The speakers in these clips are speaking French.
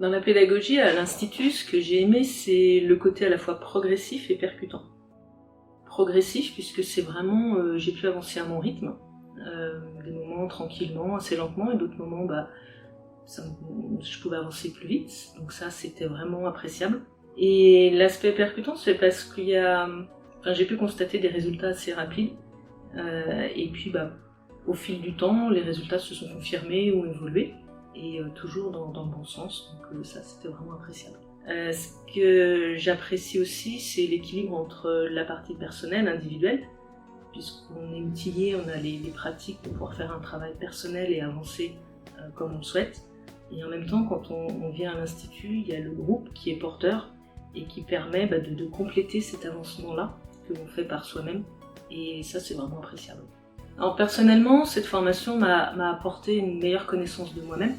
Dans la pédagogie, à l'Institut, ce que j'ai aimé, c'est le côté à la fois progressif et percutant. Progressif, puisque c'est vraiment, j'ai pu avancer à mon rythme, des moments tranquillement, assez lentement, et d'autres moments, je pouvais avancer plus vite, donc ça, c'était vraiment appréciable. Et l'aspect percutant, c'est parce j'ai pu constater des résultats assez rapides, et puis, au fil du temps, les résultats se sont confirmés ou évolués, et toujours dans le bon sens, donc ça c'était vraiment appréciable. Ce que j'apprécie aussi, c'est l'équilibre entre la partie personnelle, individuelle, puisqu'on est outillé, on a les pratiques pour pouvoir faire un travail personnel et avancer comme on le souhaite. Et en même temps, quand on vient à l'Institut, il y a le groupe qui est porteur et qui permet de compléter cet avancement-là que l'on fait par soi-même. Et ça, c'est vraiment appréciable. Alors personnellement, cette formation m'a apporté une meilleure connaissance de moi-même,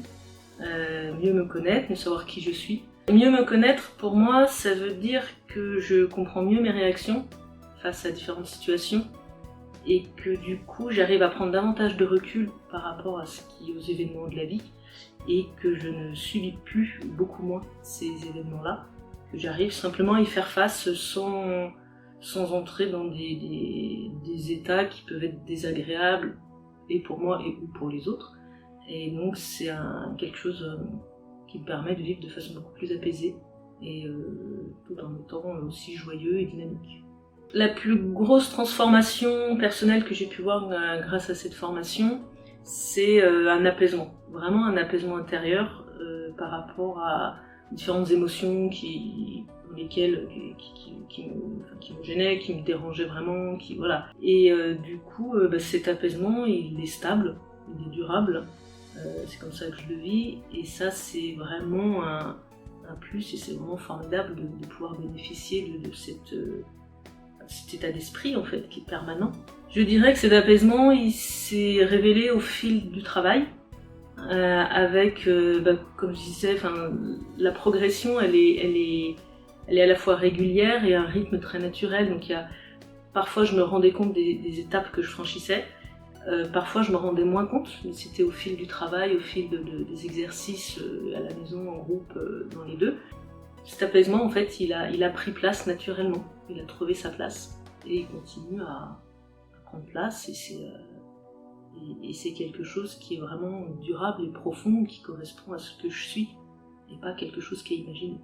mieux me connaître, mieux savoir qui je suis. Mieux me connaître, pour moi, ça veut dire que je comprends mieux mes réactions face à différentes situations et que du coup, j'arrive à prendre davantage de recul par rapport aux événements de la vie et que je ne subis plus, beaucoup moins, ces événements-là, que j'arrive simplement à y faire face sans entrer dans des états qui peuvent être désagréables, et pour moi et ou pour les autres. Et donc c'est quelque chose qui me permet de vivre de façon beaucoup plus apaisée, et tout en étant aussi joyeux et dynamique. La plus grosse transformation personnelle que j'ai pu voir grâce à cette formation, c'est un apaisement, vraiment un apaisement intérieur par rapport à différentes émotions qui me gênaient, qui me dérangeaient vraiment, voilà. Et du coup, cet apaisement, il est stable, il est durable, c'est comme ça que je le vis, et ça c'est vraiment un plus, et c'est vraiment formidable de pouvoir bénéficier de cet état d'esprit en fait qui est permanent. Je dirais que cet apaisement il s'est révélé au fil du travail, avec, comme je disais, la progression elle est à la fois régulière et à un rythme très naturel. Donc parfois je me rendais compte des étapes que je franchissais, parfois je me rendais moins compte, mais c'était au fil du travail, au fil des exercices à la maison, en groupe, dans les deux. Cet apaisement, en fait, il a pris place naturellement. Il a trouvé sa place et il continue à prendre place. Et c'est quelque chose qui est vraiment durable et profond, qui correspond à ce que je suis et pas quelque chose qui est imaginé.